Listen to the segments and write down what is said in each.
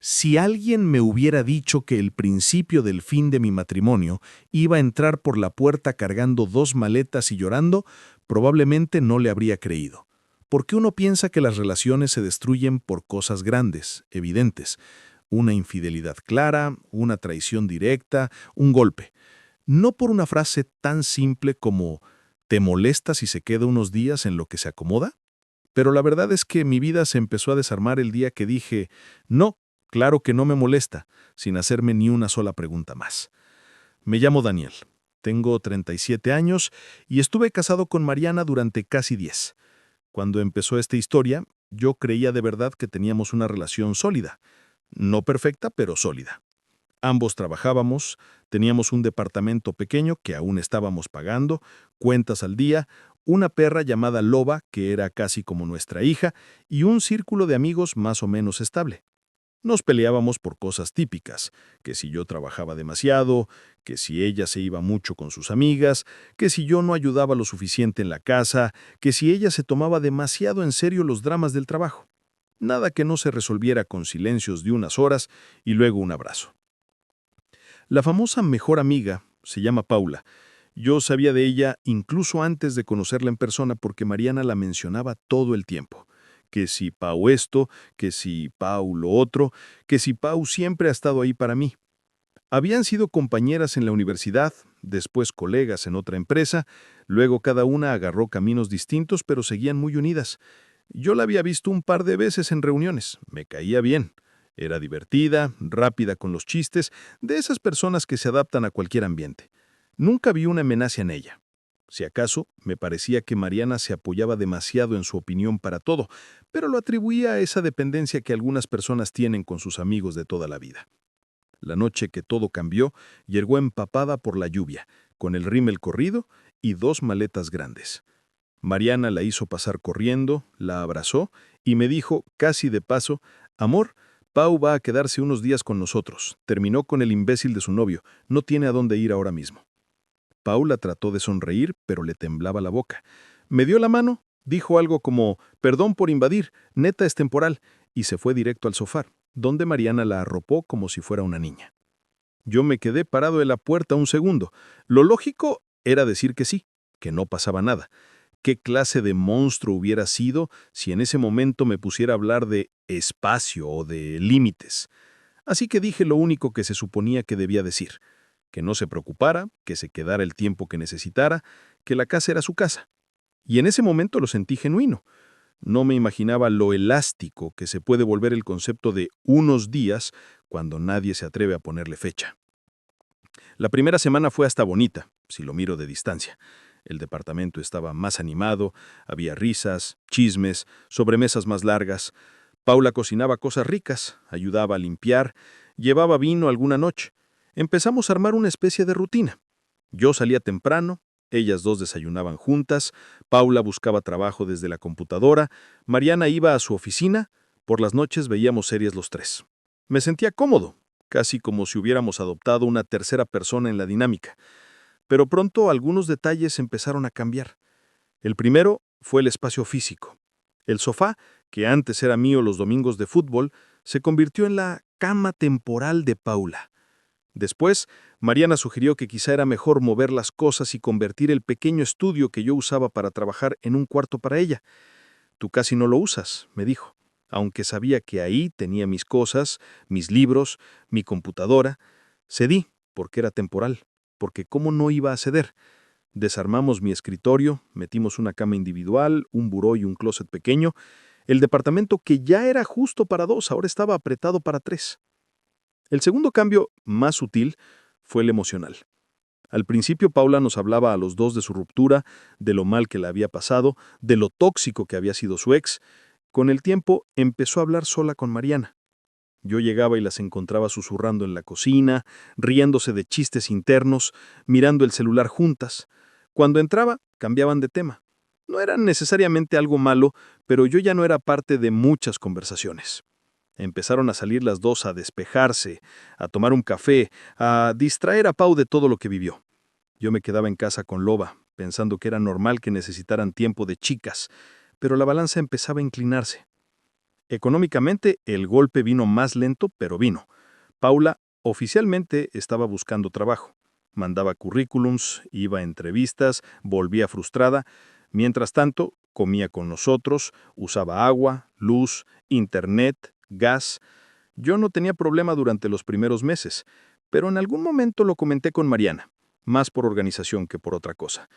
Si alguien me hubiera dicho que el principio del fin de mi matrimonio iba a entrar por la puerta cargando 2 maletas y llorando, probablemente no le habría creído. Porque uno piensa que las relaciones se destruyen por cosas grandes, evidentes. Una infidelidad clara, una traición directa, un golpe. No por una frase tan simple como ¿te molesta si se queda unos días en lo que se acomoda? Pero la verdad es que mi vida se empezó a desarmar el día que dije, no, claro que no me molesta, sin hacerme ni una sola pregunta más. Me llamo Daniel, tengo 37 años y estuve casado con Mariana durante casi 10. Cuando empezó esta historia, yo creía de verdad que teníamos una relación sólida. No perfecta, pero sólida. Ambos trabajábamos, teníamos un departamento pequeño que aún estábamos pagando, cuentas al día, una perra llamada Loba, que era casi como nuestra hija, y un círculo de amigos más o menos estable. Nos peleábamos por cosas típicas, que si yo trabajaba demasiado, que si ella se iba mucho con sus amigas, que si yo no ayudaba lo suficiente en la casa, que si ella se tomaba demasiado en serio los dramas del trabajo. Nada que no se resolviera con silencios de unas horas y luego un abrazo. La famosa mejor amiga se llama Paula. Yo sabía de ella incluso antes de conocerla en persona porque Mariana la mencionaba todo el tiempo. Que si Pau esto, que si Pau lo otro, que si Pau siempre ha estado ahí para mí. Habían sido compañeras en la universidad, después colegas en otra empresa, luego cada una agarró caminos distintos pero seguían muy unidas. Yo la había visto un par de veces en reuniones, me caía bien. Era divertida, rápida con los chistes, de esas personas que se adaptan a cualquier ambiente. Nunca vi una amenaza en ella. Si acaso, me parecía que Mariana se apoyaba demasiado en su opinión para todo, pero lo atribuía a esa dependencia que algunas personas tienen con sus amigos de toda la vida. La noche que todo cambió, llegó empapada por la lluvia, con el rímel corrido y 2 maletas grandes. Mariana la hizo pasar corriendo, la abrazó y me dijo, casi de paso, «Amor, Pau va a quedarse unos días con nosotros. Terminó con el imbécil de su novio. No tiene a dónde ir ahora mismo». Paula trató de sonreír, pero le temblaba la boca. Me dio la mano, dijo algo como, «Perdón por invadir, neta es temporal», y se fue directo al sofá, donde Mariana la arropó como si fuera una niña. Yo me quedé parado en la puerta un segundo. Lo lógico era decir que sí, que no pasaba nada. ¿Qué clase de monstruo hubiera sido si en ese momento me pusiera a hablar de espacio o de límites? Así que dije lo único que se suponía que debía decir, que no se preocupara, que se quedara el tiempo que necesitara, que la casa era su casa. Y en ese momento lo sentí genuino. No me imaginaba lo elástico que se puede volver el concepto de unos días cuando nadie se atreve a ponerle fecha. La primera semana fue hasta bonita, si lo miro de distancia. El departamento estaba más animado, había risas, chismes, sobremesas más largas. Paula cocinaba cosas ricas, ayudaba a limpiar, llevaba vino alguna noche. Empezamos a armar una especie de rutina. Yo salía temprano, ellas dos desayunaban juntas, Paula buscaba trabajo desde la computadora, Mariana iba a su oficina, por las noches veíamos series los tres. Me sentía cómodo, casi como si hubiéramos adoptado una tercera persona en la dinámica. Pero pronto algunos detalles empezaron a cambiar. El primero fue el espacio físico. El sofá, que antes era mío los domingos de fútbol, se convirtió en la cama temporal de Paula. Después, Mariana sugirió que quizá era mejor mover las cosas y convertir el pequeño estudio que yo usaba para trabajar en un cuarto para ella. «Tú casi no lo usas», me dijo, aunque sabía que ahí tenía mis cosas, mis libros, mi computadora. Cedí, porque era temporal, porque ¿cómo no iba a ceder? Desarmamos mi escritorio, metimos una cama individual, un buró y un closet pequeño. El departamento que ya era justo para 2, ahora estaba apretado para 3. El segundo cambio, más sutil, fue el emocional. Al principio Paula nos hablaba a los dos de su ruptura, de lo mal que le había pasado, de lo tóxico que había sido su ex. Con el tiempo empezó a hablar sola con Mariana. Yo llegaba y las encontraba susurrando en la cocina, riéndose de chistes internos, mirando el celular juntas. Cuando entraba, cambiaban de tema. No era necesariamente algo malo, pero yo ya no era parte de muchas conversaciones. Empezaron a salir las dos a despejarse, a tomar un café, a distraer a Pau de todo lo que vivió. Yo me quedaba en casa con Loba, pensando que era normal que necesitaran tiempo de chicas, pero la balanza empezaba a inclinarse. Económicamente, el golpe vino más lento, pero vino. Paula oficialmente estaba buscando trabajo. Mandaba currículums, iba a entrevistas, volvía frustrada. Mientras tanto, comía con nosotros, usaba agua, luz, internet, gas. Yo no tenía problema durante los primeros meses, pero en algún momento lo comenté con Mariana, más por organización que por otra cosa.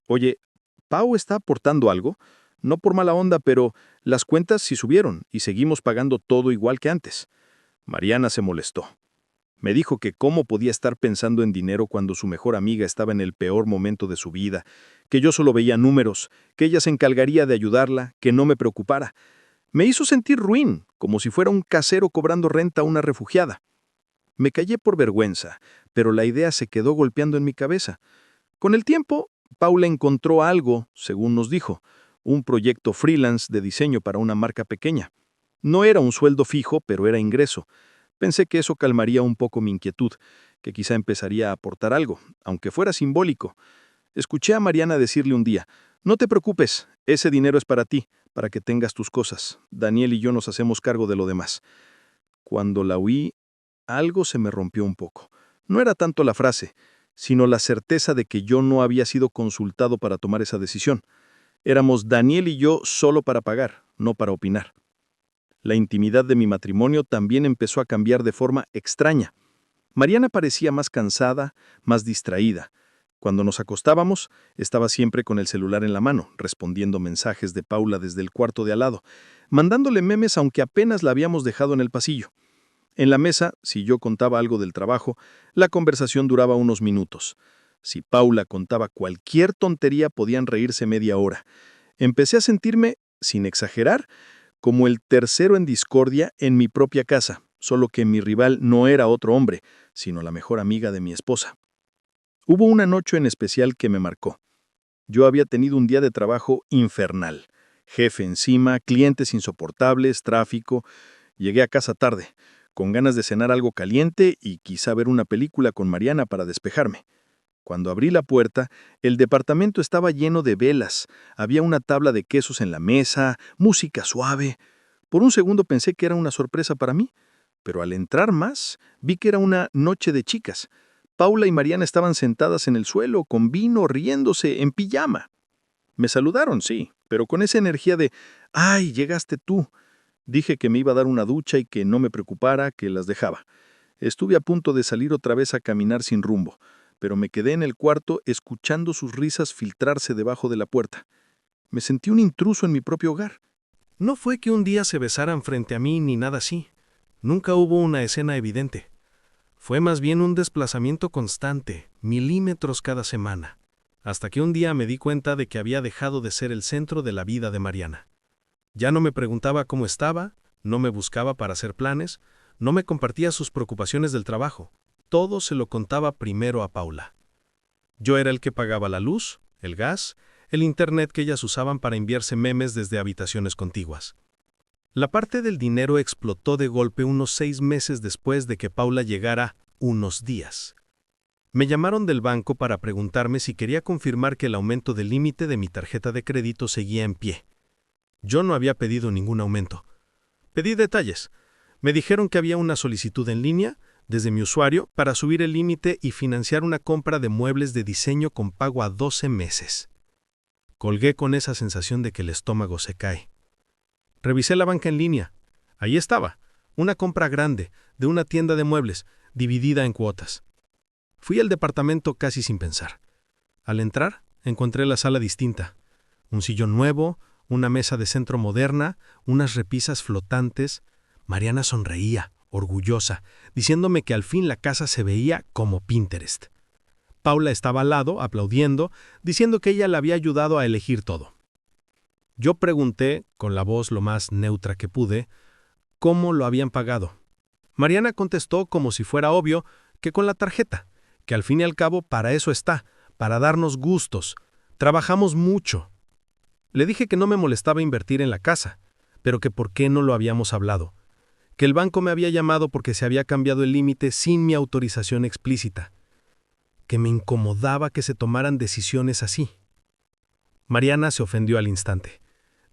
Oye, ¿Pau está aportando algo? No por mala onda, pero las cuentas sí subieron y seguimos pagando todo igual que antes. Mariana se molestó. Me dijo que cómo podía estar pensando en dinero cuando su mejor amiga estaba en el peor momento de su vida, que yo solo veía números, que ella se encargaría de ayudarla, que no me preocupara. Me hizo sentir ruin, como si fuera un casero cobrando renta a una refugiada. Me callé por vergüenza, pero la idea se quedó golpeando en mi cabeza. Con el tiempo, Paula encontró algo, según nos dijo, un proyecto freelance de diseño para una marca pequeña. No era un sueldo fijo, pero era ingreso. Pensé que eso calmaría un poco mi inquietud, que quizá empezaría a aportar algo, aunque fuera simbólico. Escuché a Mariana decirle un día, no te preocupes, ese dinero es para ti, para que tengas tus cosas. Daniel y yo nos hacemos cargo de lo demás. Cuando la oí, algo se me rompió un poco. No era tanto la frase, sino la certeza de que yo no había sido consultado para tomar esa decisión. Éramos Daniel y yo solo para pagar, no para opinar. La intimidad de mi matrimonio también empezó a cambiar de forma extraña. Mariana parecía más cansada, más distraída. Cuando nos acostábamos, estaba siempre con el celular en la mano, respondiendo mensajes de Paula desde el cuarto de al lado, mandándole memes aunque apenas la habíamos dejado en el pasillo. En la mesa, si yo contaba algo del trabajo, la conversación duraba unos minutos. Si Paula contaba cualquier tontería, podían reírse media hora. Empecé a sentirme, sin exagerar, como el tercero en discordia en mi propia casa, solo que mi rival no era otro hombre, sino la mejor amiga de mi esposa. Hubo una noche en especial que me marcó. Yo había tenido un día de trabajo infernal. Jefe encima, clientes insoportables, tráfico. Llegué a casa tarde, con ganas de cenar algo caliente y quizá ver una película con Mariana para despejarme. Cuando abrí la puerta, el departamento estaba lleno de velas, había una tabla de quesos en la mesa, música suave. Por un segundo pensé que era una sorpresa para mí, pero al entrar más, vi que era una noche de chicas. Paula y Mariana estaban sentadas en el suelo, con vino, riéndose, en pijama. Me saludaron, sí, pero con esa energía de «¡Ay, llegaste tú!». Dije que me iba a dar una ducha y que no me preocupara, que las dejaba. Estuve a punto de salir otra vez a caminar sin rumbo, pero me quedé en el cuarto escuchando sus risas filtrarse debajo de la puerta. Me sentí un intruso en mi propio hogar. No fue que un día se besaran frente a mí ni nada así. Nunca hubo una escena evidente. Fue más bien un desplazamiento constante, milímetros cada semana, hasta que un día me di cuenta de que había dejado de ser el centro de la vida de Mariana. Ya no me preguntaba cómo estaba, no me buscaba para hacer planes, no me compartía sus preocupaciones del trabajo. Todo se lo contaba primero a Paula. Yo era el que pagaba la luz, el gas, el internet que ellas usaban para enviarse memes desde habitaciones contiguas. La parte del dinero explotó de golpe unos 6 meses después de que Paula llegara unos días. Me llamaron del banco para preguntarme si quería confirmar que el aumento del límite de mi tarjeta de crédito seguía en pie. Yo no había pedido ningún aumento. Pedí detalles. Me dijeron que había una solicitud en línea, desde mi usuario, para subir el límite y financiar una compra de muebles de diseño con pago a 12 meses. Colgué con esa sensación de que el estómago se cae. Revisé la banca en línea. Ahí estaba, una compra grande, de una tienda de muebles, dividida en cuotas. Fui al departamento casi sin pensar. Al entrar, encontré la sala distinta. Un sillón nuevo, una mesa de centro moderna, unas repisas flotantes. Mariana sonreía, orgullosa, diciéndome que al fin la casa se veía como Pinterest. Paula estaba al lado, aplaudiendo, diciendo que ella la había ayudado a elegir todo. Yo pregunté, con la voz lo más neutra que pude, cómo lo habían pagado. Mariana contestó como si fuera obvio que con la tarjeta, que al fin y al cabo para eso está, para darnos gustos. Trabajamos mucho. Le dije que no me molestaba invertir en la casa, pero que por qué no lo habíamos hablado. Que el banco me había llamado porque se había cambiado el límite sin mi autorización explícita. Que me incomodaba que se tomaran decisiones así. Mariana se ofendió al instante.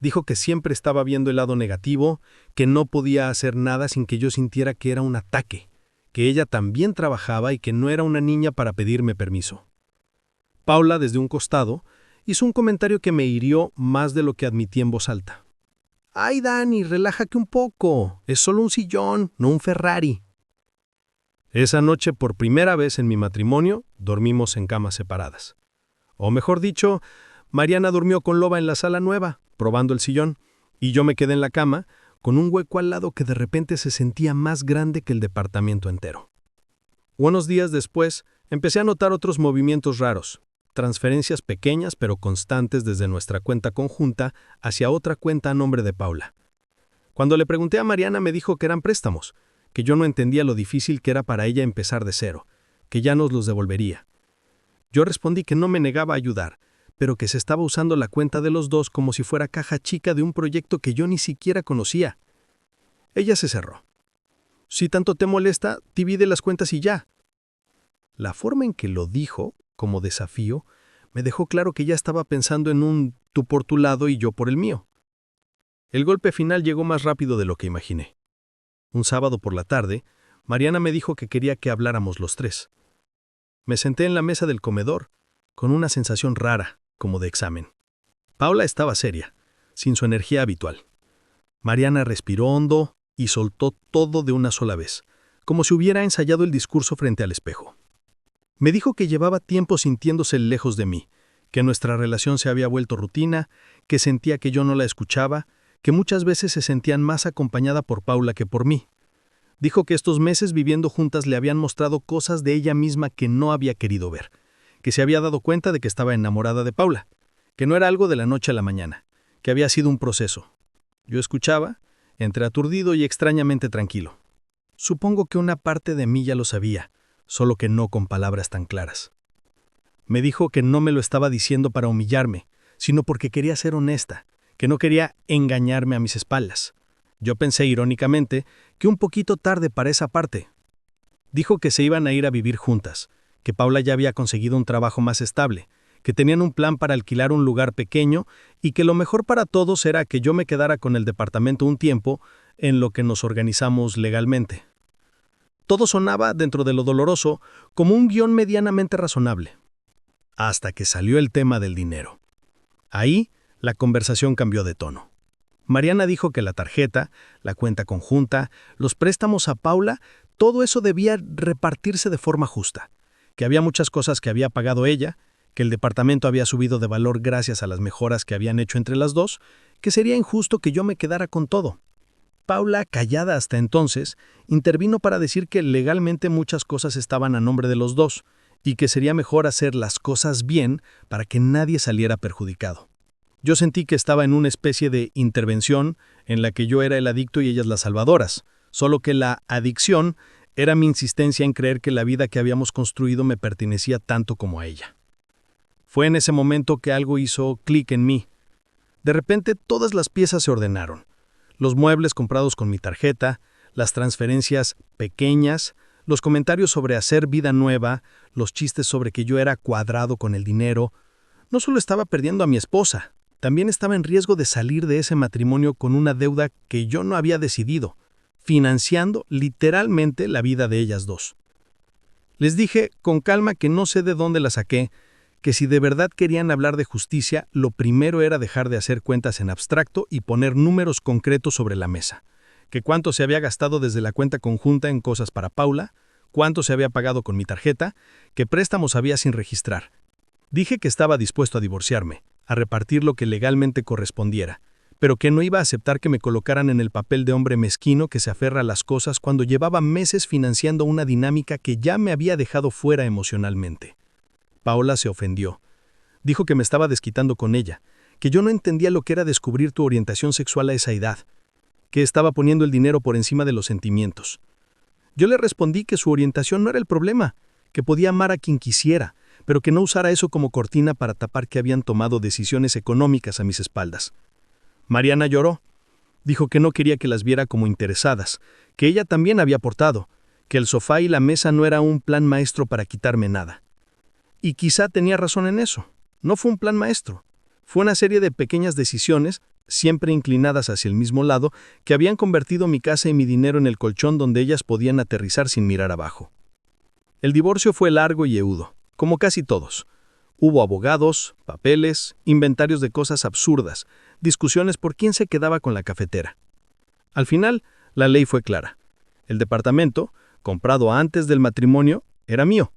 Dijo que siempre estaba viendo el lado negativo, que no podía hacer nada sin que yo sintiera que era un ataque, que ella también trabajaba y que no era una niña para pedirme permiso. Paula, desde un costado, hizo un comentario que me hirió más de lo que admití en voz alta. «Ay, Dani, relájate un poco. Es solo un sillón, no un Ferrari». Esa noche, por primera vez en mi matrimonio, dormimos en camas separadas. O mejor dicho, Mariana durmió con Loba en la sala nueva, probando el sillón, y yo me quedé en la cama, con un hueco al lado que de repente se sentía más grande que el departamento entero. Unos días después, empecé a notar otros movimientos raros, transferencias pequeñas pero constantes desde nuestra cuenta conjunta hacia otra cuenta a nombre de Paula. Cuando le pregunté a Mariana me dijo que eran préstamos, que yo no entendía lo difícil que era para ella empezar de cero, que ya nos los devolvería. Yo respondí que no me negaba a ayudar, pero que se estaba usando la cuenta de los dos como si fuera caja chica de un proyecto que yo ni siquiera conocía. Ella se cerró. «Si tanto te molesta, divide las cuentas y ya». La forma en que lo dijo, como desafío, me dejó claro que ya estaba pensando en un tú por tu lado y yo por el mío. El golpe final llegó más rápido de lo que imaginé. Un sábado por la tarde, Mariana me dijo que quería que habláramos los tres. Me senté en la mesa del comedor, con una sensación rara, como de examen. Paula estaba seria, sin su energía habitual. Mariana respiró hondo y soltó todo de una sola vez, como si hubiera ensayado el discurso frente al espejo. Me dijo que llevaba tiempo sintiéndose lejos de mí, que nuestra relación se había vuelto rutina, que sentía que yo no la escuchaba, que muchas veces se sentían más acompañada por Paula que por mí. Dijo que estos meses viviendo juntas le habían mostrado cosas de ella misma que no había querido ver, que se había dado cuenta de que estaba enamorada de Paula, que no era algo de la noche a la mañana, que había sido un proceso. Yo escuchaba, entre aturdido y extrañamente tranquilo. Supongo que una parte de mí ya lo sabía, solo que no con palabras tan claras. Me dijo que no me lo estaba diciendo para humillarme, sino porque quería ser honesta, que no quería engañarme a mis espaldas. Yo pensé irónicamente que un poquito tarde para esa parte. Dijo que se iban a ir a vivir juntas, que Paula ya había conseguido un trabajo más estable, que tenían un plan para alquilar un lugar pequeño y que lo mejor para todos era que yo me quedara con el departamento un tiempo en lo que nos organizamos legalmente. Todo sonaba, dentro de lo doloroso, como un guión medianamente razonable. Hasta que salió el tema del dinero. Ahí, la conversación cambió de tono. Mariana dijo que la tarjeta, la cuenta conjunta, los préstamos a Paula, todo eso debía repartirse de forma justa, que había muchas cosas que había pagado ella, que el departamento había subido de valor gracias a las mejoras que habían hecho entre las dos, que sería injusto que yo me quedara con todo. Paula, callada hasta entonces, intervino para decir que legalmente muchas cosas estaban a nombre de los dos, y que sería mejor hacer las cosas bien para que nadie saliera perjudicado. Yo sentí que estaba en una especie de intervención en la que yo era el adicto y ellas las salvadoras, solo que la adicción era mi insistencia en creer que la vida que habíamos construido me pertenecía tanto como a ella. Fue en ese momento que algo hizo clic en mí. De repente todas las piezas se ordenaron. Los muebles comprados con mi tarjeta, las transferencias pequeñas, los comentarios sobre hacer vida nueva, los chistes sobre que yo era cuadrado con el dinero. No solo estaba perdiendo a mi esposa, también estaba en riesgo de salir de ese matrimonio con una deuda que yo no había decidido, financiando literalmente la vida de ellas dos. Les dije con calma que no sé de dónde la saqué, que si de verdad querían hablar de justicia, lo primero era dejar de hacer cuentas en abstracto y poner números concretos sobre la mesa, que cuánto se había gastado desde la cuenta conjunta en cosas para Paula, cuánto se había pagado con mi tarjeta, qué préstamos había sin registrar. Dije que estaba dispuesto a divorciarme, a repartir lo que legalmente correspondiera, pero que no iba a aceptar que me colocaran en el papel de hombre mezquino que se aferra a las cosas cuando llevaba meses financiando una dinámica que ya me había dejado fuera emocionalmente. Paola se ofendió. Dijo que me estaba desquitando con ella, que yo no entendía lo que era descubrir tu orientación sexual a esa edad, que estaba poniendo el dinero por encima de los sentimientos. Yo le respondí que su orientación no era el problema, que podía amar a quien quisiera, pero que no usara eso como cortina para tapar que habían tomado decisiones económicas a mis espaldas. Mariana lloró. Dijo que no quería que las viera como interesadas, que ella también había aportado, que el sofá y la mesa no era un plan maestro para quitarme nada. Y quizá tenía razón en eso. No fue un plan maestro. Fue una serie de pequeñas decisiones, siempre inclinadas hacia el mismo lado, que habían convertido mi casa y mi dinero en el colchón donde ellas podían aterrizar sin mirar abajo. El divorcio fue largo y eudo, como casi todos. Hubo abogados, papeles, inventarios de cosas absurdas, discusiones por quién se quedaba con la cafetera. Al final, la ley fue clara. El departamento, comprado antes del matrimonio, era mío,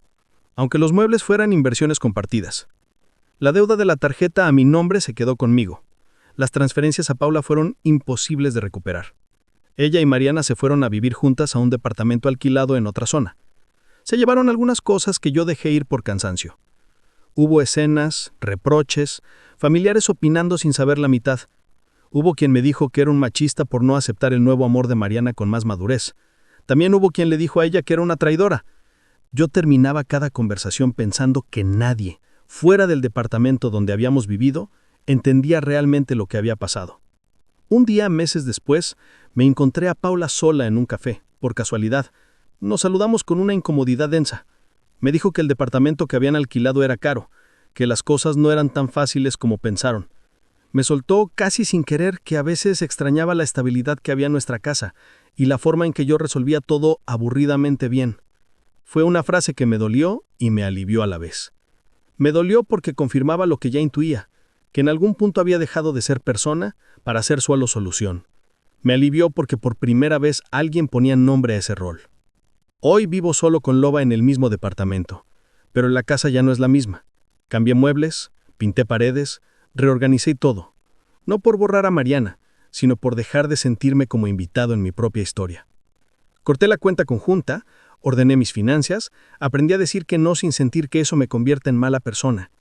aunque los muebles fueran inversiones compartidas. La deuda de la tarjeta a mi nombre se quedó conmigo. Las transferencias a Paula fueron imposibles de recuperar. Ella y Mariana se fueron a vivir juntas a un departamento alquilado en otra zona. Se llevaron algunas cosas que yo dejé ir por cansancio. Hubo escenas, reproches, familiares opinando sin saber la mitad. Hubo quien me dijo que era un machista por no aceptar el nuevo amor de Mariana con más madurez. También hubo quien le dijo a ella que era una traidora. Yo terminaba cada conversación pensando que nadie, fuera del departamento donde habíamos vivido, entendía realmente lo que había pasado. Un día, meses después, me encontré a Paula sola en un café, por casualidad. Nos saludamos con una incomodidad densa. Me dijo que el departamento que habían alquilado era caro, que las cosas no eran tan fáciles como pensaron. Me soltó casi sin querer que a veces extrañaba la estabilidad que había en nuestra casa y la forma en que yo resolvía todo aburridamente bien. Fue una frase que me dolió y me alivió a la vez. Me dolió porque confirmaba lo que ya intuía, que en algún punto había dejado de ser persona para ser solo solución. Me alivió porque por primera vez alguien ponía nombre a ese rol. Hoy vivo solo con Loba en el mismo departamento, pero la casa ya no es la misma. Cambié muebles, pinté paredes, reorganicé todo. No por borrar a Mariana, sino por dejar de sentirme como invitado en mi propia historia. Corté la cuenta conjunta, ordené mis finanzas, aprendí a decir que no sin sentir que eso me convierta en mala persona.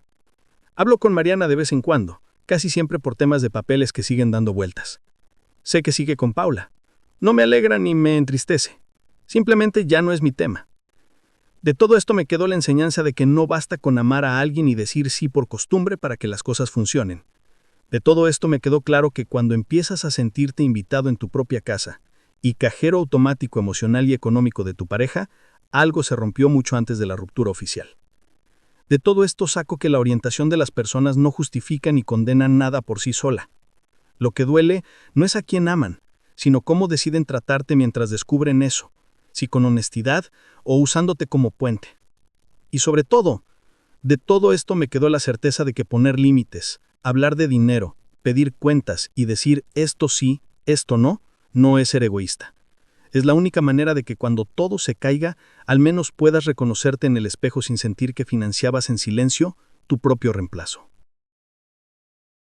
Hablo con Mariana de vez en cuando, casi siempre por temas de papeles que siguen dando vueltas. Sé que sigue con Paula. No me alegra ni me entristece. Simplemente ya no es mi tema. De todo esto me quedó la enseñanza de que no basta con amar a alguien y decir sí por costumbre para que las cosas funcionen. De todo esto me quedó claro que cuando empiezas a sentirte invitado en tu propia casa y cajero automático emocional y económico de tu pareja, algo se rompió mucho antes de la ruptura oficial. De todo esto saco que la orientación de las personas no justifica ni condena nada por sí sola. Lo que duele no es a quién aman, sino cómo deciden tratarte mientras descubren eso, si con honestidad o usándote como puente. Y sobre todo, de todo esto me quedó la certeza de que poner límites, hablar de dinero, pedir cuentas y decir esto sí, esto no, no es ser egoísta. Es la única manera de que cuando todo se caiga, al menos puedas reconocerte en el espejo sin sentir que financiabas en silencio tu propio reemplazo.